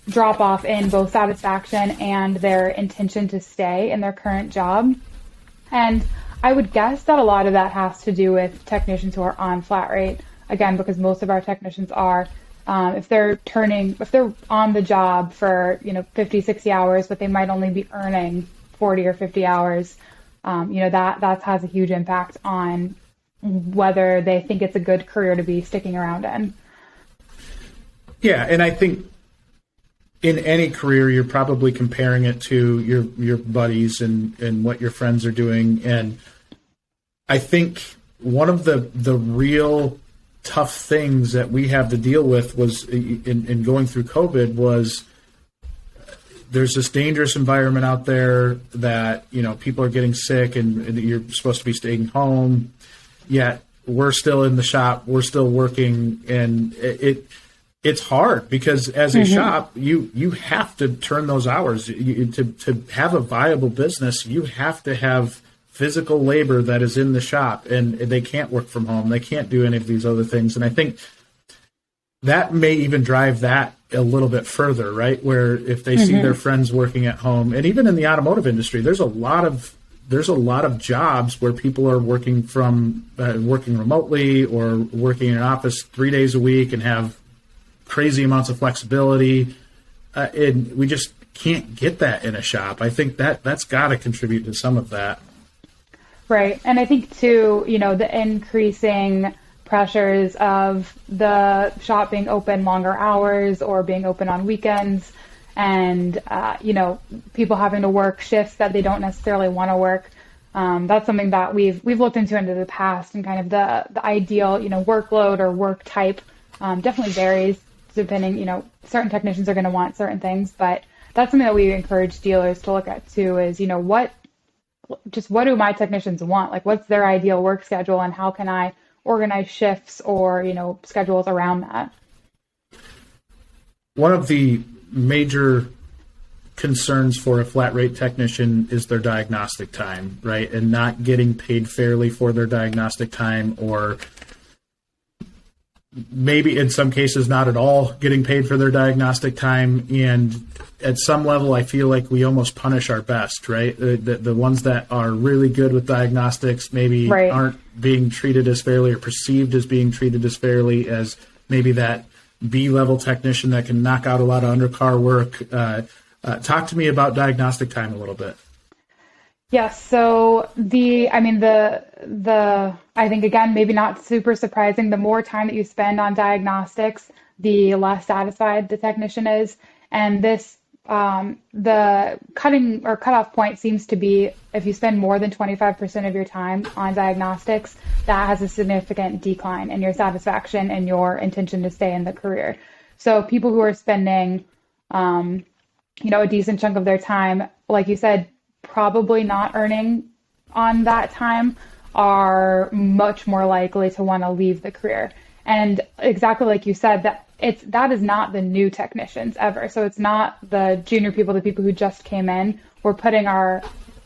drop off in both satisfaction and their intention to stay in their current job. And I would guess that a lot of that has to do with technicians who are on flat rate. Again, because most of our technicians are, if they're on the job for, 50, 60 hours, but they might only be earning 40 or 50 hours, that has a huge impact on whether they think it's a good career to be sticking around in. Yeah, and I think in any career, you're probably comparing it to your buddies and what your friends are doing. And I think one of the real tough things that we have to deal with was in going through COVID was there's this dangerous environment out there that, people are getting sick and you're supposed to be staying home, yet we're still in the shop, we're still working, and it's hard because as a shop, you have to turn those hours. To have a viable business, you have to have physical labor that is in the shop, and they can't work from home. They can't do any of these other things. And I think that may even drive that a little bit further, right? Where if they see their friends working at home, and even in the automotive industry, there's a lot of jobs where people are working remotely or working in an office 3 days a week and have crazy amounts of flexibility. And we just can't get that in a shop. I think that's got to contribute to some of that. Right. And I think too, the increasing pressures of the shop being open longer hours or being open on weekends and, people having to work shifts that they don't necessarily want to work. That's something that we've looked into the past, and kind of the ideal, workload or work type definitely varies depending, certain technicians are going to want certain things, but that's something that we encourage dealers to look at too is, what do my technicians want? Like, what's their ideal work schedule, and how can I organize shifts or, schedules around that? One of the major concerns for a flat rate technician is their diagnostic time, right? And not getting paid fairly for their diagnostic time, or maybe in some cases not at all getting paid for their diagnostic time. And at some level, I feel like we almost punish our best, right? The ones that are really good with diagnostics maybe aren't being treated as fairly or perceived as being treated as fairly as maybe that B-level technician that can knock out a lot of undercar work. Talk to me about diagnostic time a little bit. Yes. So I think, again, maybe not super surprising, the more time that you spend on diagnostics, the less satisfied the technician is. And this, the cutoff point seems to be if you spend more than 25% of your time on diagnostics, that has a significant decline in your satisfaction and your intention to stay in the career. So people who are spending, a decent chunk of their time, like you said, probably not earning on that time, are much more likely to want to leave the career. And exactly like you said, that is not the new technicians ever. So it's not the junior people, the people who just came in. We're putting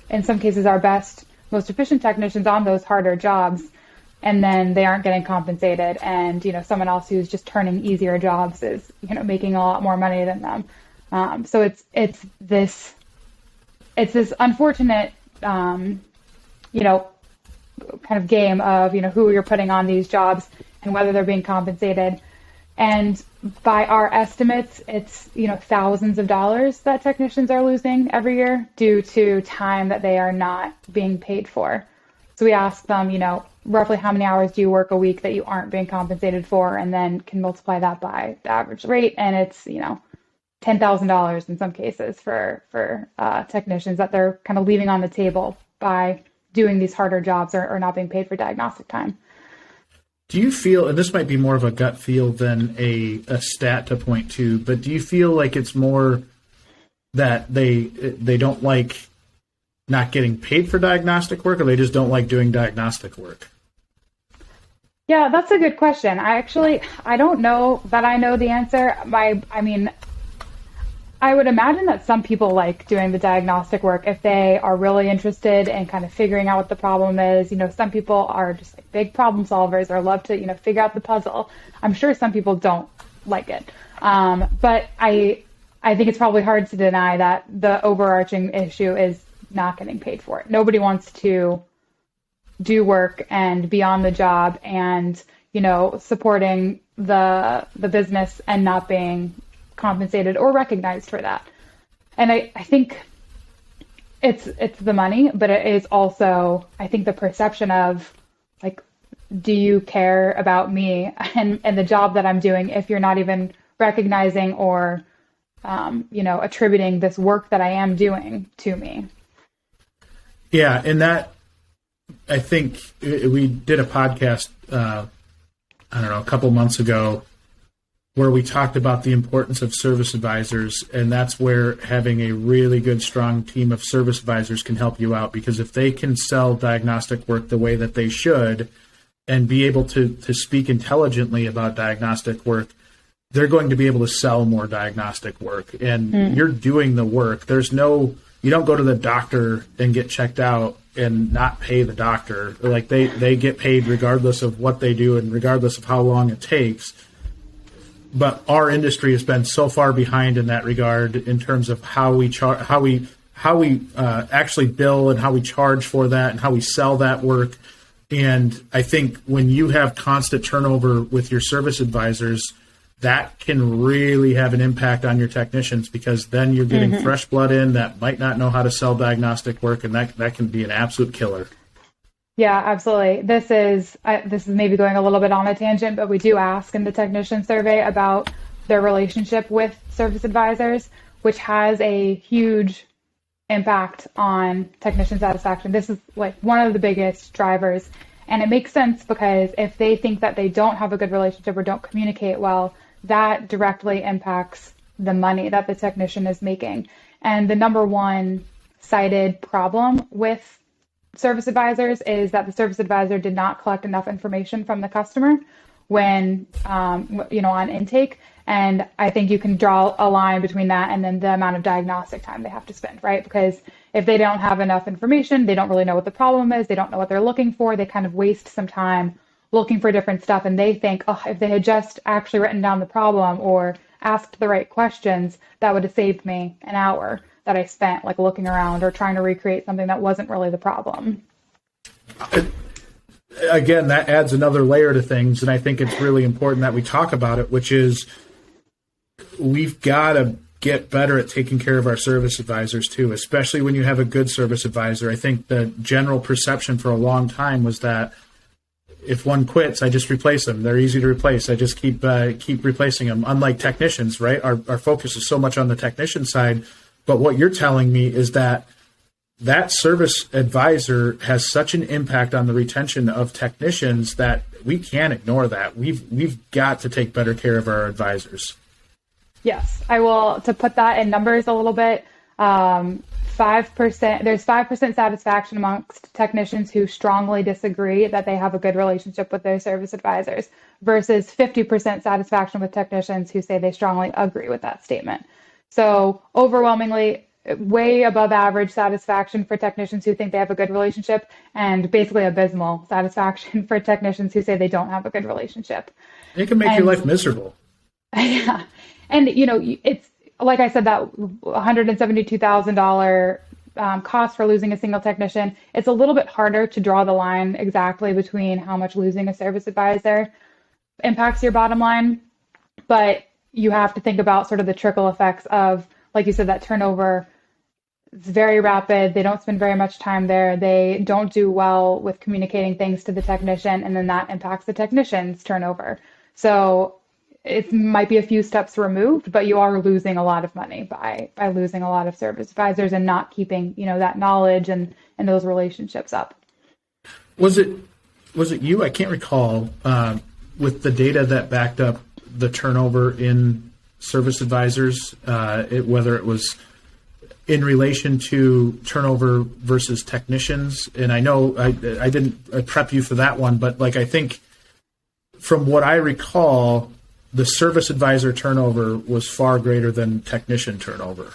in some cases, our best, most efficient technicians on those harder jobs, and then they aren't getting compensated. And, someone else who's just turning easier jobs is, making a lot more money than them. So it's this unfortunate, kind of game of, who you're putting on these jobs and whether they're being compensated. And by our estimates, it's, thousands of dollars that technicians are losing every year due to time that they are not being paid for. So we ask them, roughly how many hours do you work a week that you aren't being compensated for, and then can multiply that by the average rate. And it's, $10,000 in some cases for technicians that they're kind of leaving on the table by doing these harder jobs or not being paid for diagnostic time. Do you feel, and this might be more of a gut feel than a stat to point to, but do you feel like it's more that they don't like not getting paid for diagnostic work, or they just don't like doing diagnostic work? Yeah, that's a good question. I don't know that I know the answer. I would imagine that some people like doing the diagnostic work if they are really interested in kind of figuring out what the problem is. Some people are just like big problem solvers or love to, figure out the puzzle. I'm sure some people don't like it. But I I think it's probably hard to deny that the overarching issue is not getting paid for it. Nobody wants to do work and be on the job and, supporting the business and not being compensated or recognized for that. And I think it's the money, but it is also, I think, the perception of, like, do you care about me and the job that I'm doing if you're not even recognizing or, attributing this work that I am doing to me? Yeah, and that, I think we did a podcast, a couple months ago, where we talked about the importance of service advisors, and that's where having a really good, strong team of service advisors can help you out, because if they can sell diagnostic work the way that they should and be able to speak intelligently about diagnostic work, they're going to be able to sell more diagnostic work. And you're doing the work. You don't go to the doctor and get checked out and not pay the doctor. Like they get paid regardless of what they do and regardless of how long it takes. But our industry has been so far behind in that regard in terms of how we actually bill and how we charge for that and how we sell that work. And I think when you have constant turnover with your service advisors, that can really have an impact on your technischen, because then you're getting fresh blood in that might not know how to sell diagnostic work, and that can be an absolute killer. Yeah, absolutely. This is maybe going a little bit on a tangent, but we do ask in the technician survey about their relationship with service advisors, which has a huge impact on technician satisfaction. This is like one of the biggest drivers. And it makes sense, because if they think that they don't have a good relationship or don't communicate well, that directly impacts the money that the technician is making. And the number one cited problem with service advisors is that the service advisor did not collect enough information from the customer when, on intake. And I think you can draw a line between that and then the amount of diagnostic time they have to spend, right? Because if they don't have enough information, they don't really know what the problem is, they don't know what they're looking for, they kind of waste some time looking for different stuff. And they think, if they had just actually written down the problem or asked the right questions, that would have saved me an hour that I spent like looking around or trying to recreate something that wasn't really the problem. Again, that adds another layer to things. And I think it's really important that we talk about it, which is we've got to get better at taking care of our service advisors too, especially when you have a good service advisor. I think the general perception for a long time was that if one quits, I just replace them. They're easy to replace. I just keep replacing them. Unlike technicians, right? Our focus is so much on the technician side. But what you're telling me is that service advisor has such an impact on the retention of technicians that we can't ignore that. We've got to take better care of our advisors. Yes, I will. To put that in numbers a little bit, 5%. There's 5% satisfaction amongst technicians who strongly disagree that they have a good relationship with their service advisors, versus 50% satisfaction with technicians who say they strongly agree with that statement. So overwhelmingly, way above average satisfaction for technicians who think they have a good relationship, and basically abysmal satisfaction for technicians who say they don't have a good relationship. It can make your life miserable. Yeah. And, it's like I said, that $172,000 cost for losing a single technician. It's a little bit harder to draw the line exactly between how much losing a service advisor impacts your bottom line. But you have to think about sort of the trickle effects of, like you said, that turnover is very rapid. They don't spend very much time there. They don't do well with communicating things to the technician, and then that impacts the technician's turnover. So it might be a few steps removed, but you are losing a lot of money by losing a lot of service advisors and not keeping, that knowledge and those relationships up. Was it you? I can't recall with the data that backed up the turnover in service advisors, whether it was in relation to turnover versus technicians. And I know I didn't prep you for that one, but I think from what I recall, the service advisor turnover was far greater than technician turnover.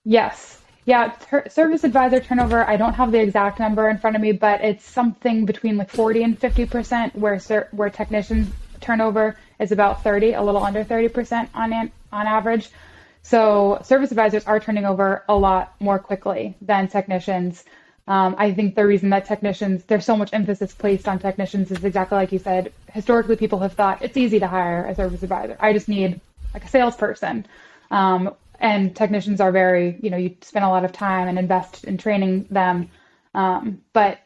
Yes. Yeah. Service advisor turnover, I don't have the exact number in front of me, but it's something between 40 and 50%, where technician turnover is about 30, a little under 30% on average. So service advisors are turning over a lot more quickly than technicians. I think the reason that there's so much emphasis placed on technicians is exactly like you said. Historically, people have thought it's easy to hire a service advisor. I just need like a salesperson. And technicians are very, you spend a lot of time and invest in training them. But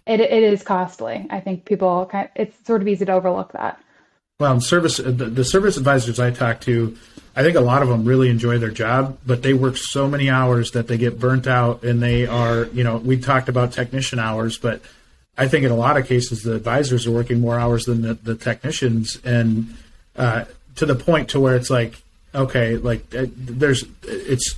it is costly. I think it's sort of easy to overlook that. Well, the service advisors I talk to, I think a lot of them really enjoy their job, but they work so many hours that they get burnt out, and they are, we talked about technician hours, but I think in a lot of cases the advisors are working more hours than the technicians, and to the point to where it's like, okay, like it's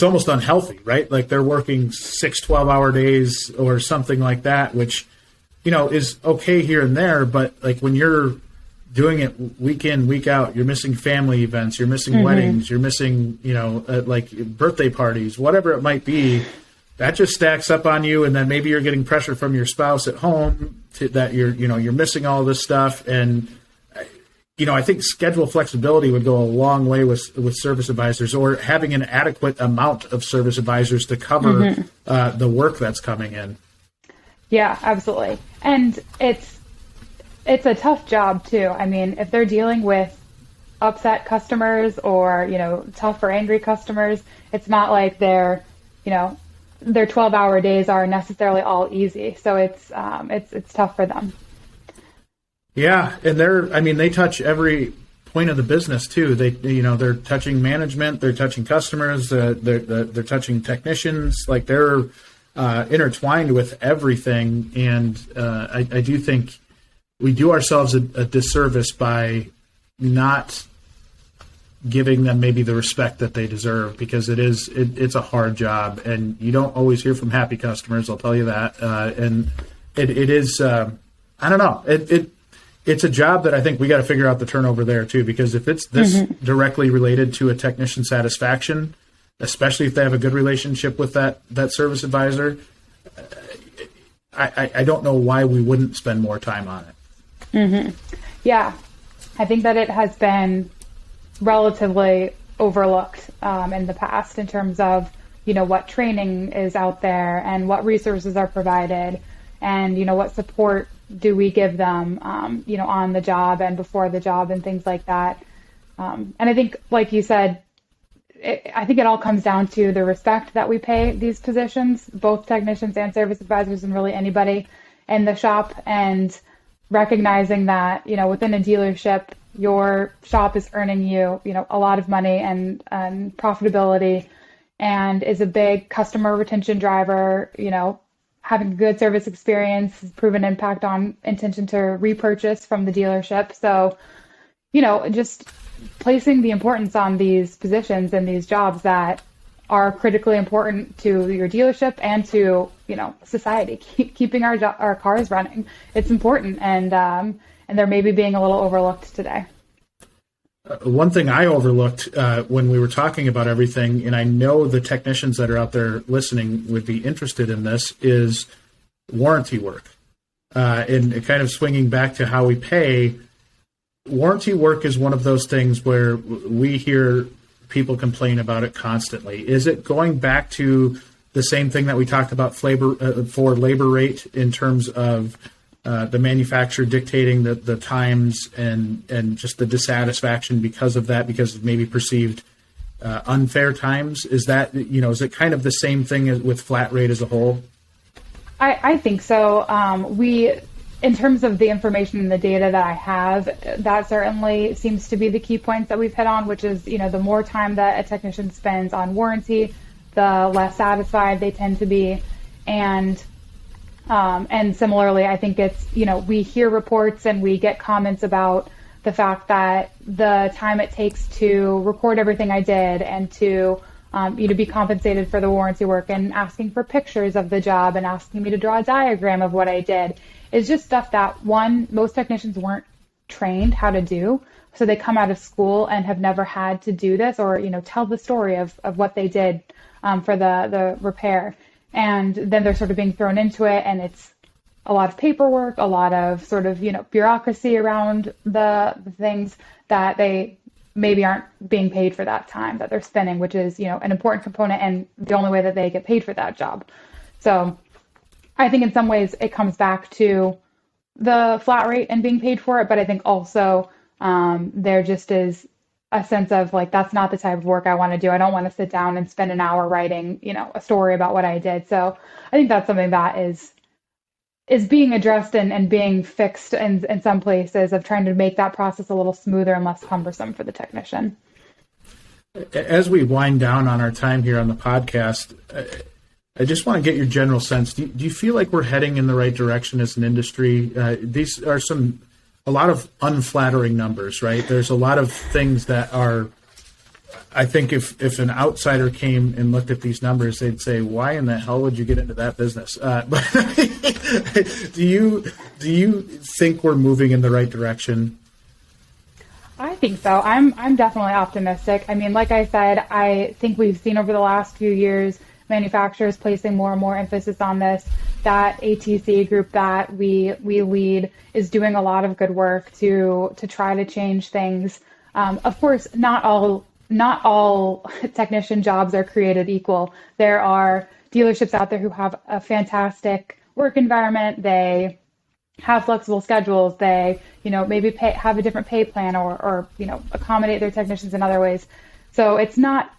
almost unhealthy, right? Like they're working 12-hour days or something like that, which, is okay here and there, but like when you're doing it week in, week out, you're missing family events, you're missing weddings, you're missing, like birthday parties, whatever it might be, that just stacks up on you. And then maybe you're getting pressure from your spouse at home that you're missing all this stuff. And, I think schedule flexibility would go a long way with service advisors, or having an adequate amount of service advisors to cover the work that's coming in. Yeah, absolutely. And it's a tough job too. I mean, if they're dealing with upset customers or, tough or angry customers, it's not like their 12-hour days are necessarily all easy. So it's tough for them. Yeah. And they touch every point of the business too. They're touching management, they're touching customers, they're touching technicians, like they're intertwined with everything. And I do think we do ourselves a disservice by not giving them maybe the respect that they deserve, because it's a hard job, and you don't always hear from happy customers. I'll tell you that. And it is, I don't know. It's a job that I think we got to figure out the turnover there too, because if it's this directly related to a technician satisfaction, especially if they have a good relationship with that service advisor, I don't know why we wouldn't spend more time on it. Yeah, I think that it has been relatively overlooked in the past in terms of, what training is out there and what resources are provided, and, what support do we give them, on the job and before the job and things like that. And I think, like you said, I think it all comes down to the respect that we pay these positions, both technicians and service advisors, and really anybody in the shop, and recognizing that, within a dealership, your shop is earning you, a lot of money and profitability, and is a big customer retention driver. Having a good service experience has proven impact on intention to repurchase from the dealership. So, just placing the importance on these positions and these jobs that are critically important to your dealership and to, society, keeping our cars running. It's important, and they're maybe being a little overlooked today. One thing I overlooked when we were talking about everything, and I know the technicians that are out there listening would be interested in this, is warranty work. And kind of swinging back to how we pay, warranty work is one of those things where we hear people complain about it constantly. Is it going back to the same thing that we talked about for labor rate, in terms of the manufacturer dictating the times and just the dissatisfaction because of that, because of maybe perceived unfair times? Is that, is it kind of the same thing as with flat rate as a whole? I think so. In terms of the information and the data that I have, that certainly seems to be the key points that we've hit on, which is, the more time that a technician spends on warranty, the less satisfied they tend to be. And similarly, I think it's, we hear reports and we get comments about the fact that the time it takes to record everything I did and to, be compensated for the warranty work, and asking for pictures of the job and asking me to draw a diagram of what I did, is just stuff that, one, most technicians weren't trained how to do. So they come out of school and have never had to do this, or, tell the story of what they did for the repair. And then they're sort of being thrown into it, and it's a lot of paperwork, a lot of sort of, bureaucracy around the things that they maybe aren't being paid for that time that they're spending, which is, an important component and the only way that they get paid for that job. So I think in some ways it comes back to the flat rate and being paid for it. But I think also there just is a sense of like, that's not the type of work I want to do. I don't want to sit down and spend an hour writing, a story about what I did. So I think that's something that is being addressed and being fixed in some places, of trying to make that process a little smoother and less cumbersome for the technician. As we wind down on our time here on the podcast, I just want to get your general sense. Do you feel like we're heading in the right direction as an industry? These are a lot of unflattering numbers, right? There's a lot of things that are, I think if an outsider came and looked at these numbers, they'd say, why in the hell would you get into that business? But do you think we're moving in the right direction? I think so. I'm definitely optimistic. I mean, like I said, I think we've seen over the last few years manufacturers placing more and more emphasis on this. That ATC group that we lead is doing a lot of good work to try to change things. Of course, not all technician jobs are created equal. There are dealerships out there who have a fantastic work environment. They have flexible schedules. They, maybe have a different pay plan or accommodate their technicians in other ways. So it's not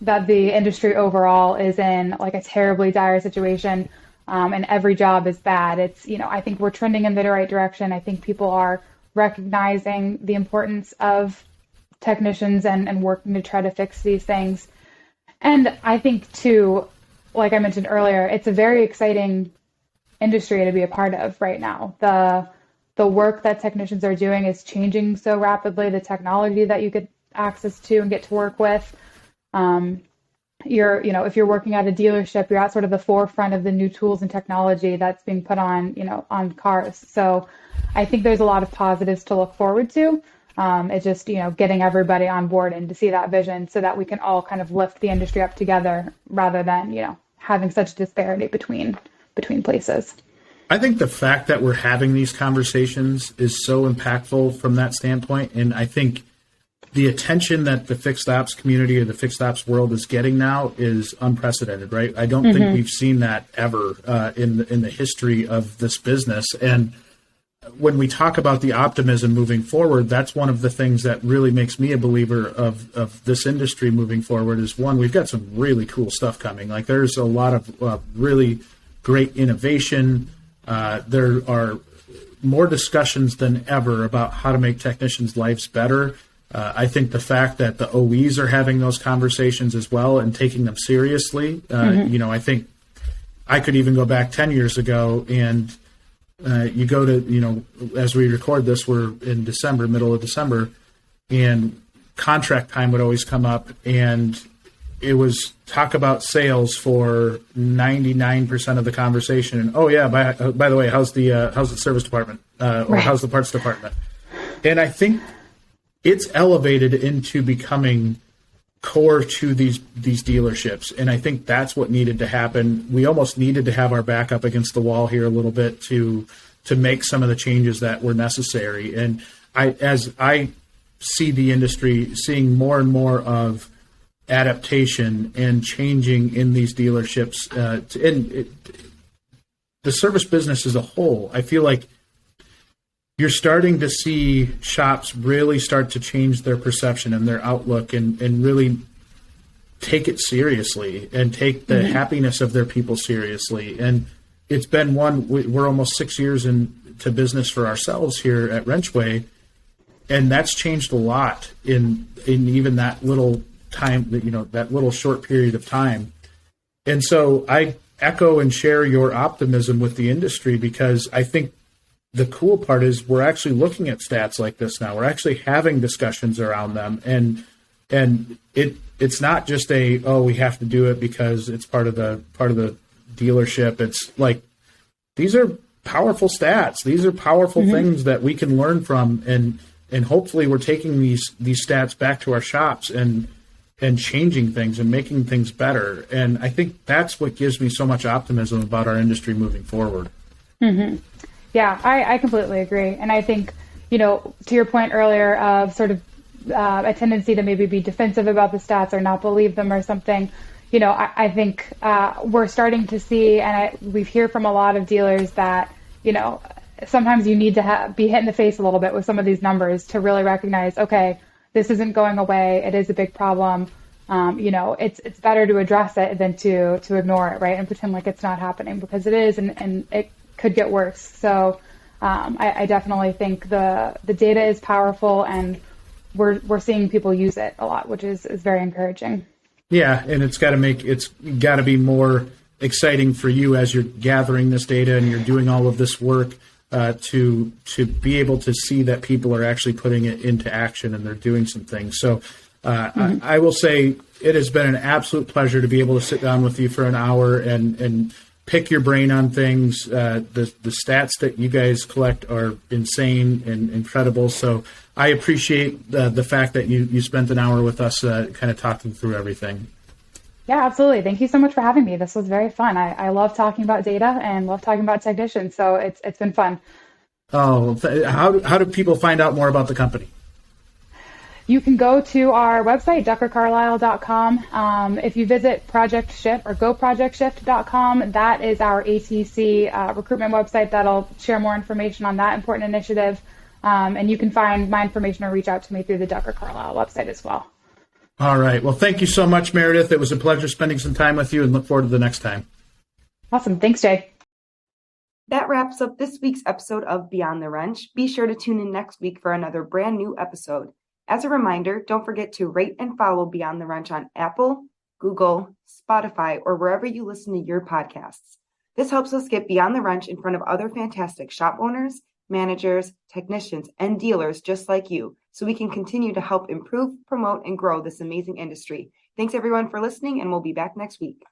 that the industry overall is in like a terribly dire situation, and every job is bad. It's, I think we're trending in the right direction. I think people are recognizing the importance of technicians and working to try to fix these things. And I think too, like I mentioned earlier, it's a very exciting industry to be a part of right now. The work that technicians are doing is changing so rapidly. The technology that you get access to and get to work with, if you're working at a dealership, you're at sort of the forefront of the new tools and technology that's being put on, on cars. So I think there's a lot of positives to look forward to. It's just, getting everybody on board and to see that vision so that we can all kind of lift the industry up together rather than, having such disparity between places. I think the fact that we're having these conversations is so impactful from that standpoint. And I think the attention that the fixed ops community or the fixed ops world is getting now is unprecedented, right? I don't think we've seen that ever in the history of this business. And when we talk about the optimism moving forward, that's one of the things that really makes me a believer of this industry moving forward is, one, we've got some really cool stuff coming. Like there's a lot of really great innovation. There are more discussions than ever about how to make technicians' lives better. I think the fact that the OEs are having those conversations as well and taking them seriously, I think I could even go back 10 years ago and you go to, as we record this, we're in December, middle of December, and contract time would always come up, and it was talk about sales for 99% of the conversation. And, oh yeah, by the way, how's the service department or how's the parts department? And I think it's elevated into becoming core to these dealerships. And I think that's what needed to happen. We almost needed to have our back up against the wall here a little bit to make some of the changes that were necessary. And as I see the industry seeing more and more of adaptation and changing in these dealerships, the service business as a whole, I feel like you're starting to see shops really start to change their perception and their outlook and really take it seriously and take the happiness of their people seriously. And it's been we're almost 6 years into business for ourselves here at WrenchWay, and that's changed a lot in even that little time, that little short period of time. And so I echo and share your optimism with the industry, because I think the cool part is we're actually looking at stats like this now. We're actually having discussions around them, and it's not just we have to do it because it's part of the dealership. It's like these are powerful stats. These are powerful things that we can learn from, and hopefully we're taking these stats back to our shops and changing things and making things better. And I think that's what gives me so much optimism about our industry moving forward. Mm-hmm. Yeah, I completely agree. And I think, to your point earlier of sort of a tendency to maybe be defensive about the stats or not believe them or something. I think we're starting to see, and we hear from a lot of dealers that, sometimes you need to be hit in the face a little bit with some of these numbers to really recognize, okay, this isn't going away. It is a big problem. It's better to address it than to ignore it, right? And pretend like it's not happening, because it is, and it could get worse. So I definitely think the data is powerful, and we're seeing people use it a lot, which is very encouraging. Yeah, and it's got to be more exciting for you as you're gathering this data and you're doing all of this work to be able to see that people are actually putting it into action and they're doing some things. So I will say it has been an absolute pleasure to be able to sit down with you for an hour and pick your brain on things. The stats that you guys collect are insane and incredible. So I appreciate the fact that you spent an hour with us kind of talking through everything. Yeah, absolutely. Thank you so much for having me. This was very fun. I love talking about data and love talking about technicians. So it's been fun. Oh, how do people find out more about the company? You can go to our website, duckercarlisle.com. If you visit Project Shift or goprojectshift.com, that is our ATC recruitment website that'll share more information on that important initiative. And you can find my information or reach out to me through the Ducker Carlisle website as well. All right. Well, thank you so much, Meredith. It was a pleasure spending some time with you, and look forward to the next time. Awesome. Thanks, Jay. That wraps up this week's episode of Beyond the Wrench. Be sure to tune in next week for another brand new episode. As a reminder, don't forget to rate and follow Beyond the Wrench on Apple, Google, Spotify, or wherever you listen to your podcasts. This helps us get Beyond the Wrench in front of other fantastic shop owners, managers, technicians, and dealers just like you, so we can continue to help improve, promote, and grow this amazing industry. Thanks everyone for listening, and we'll be back next week.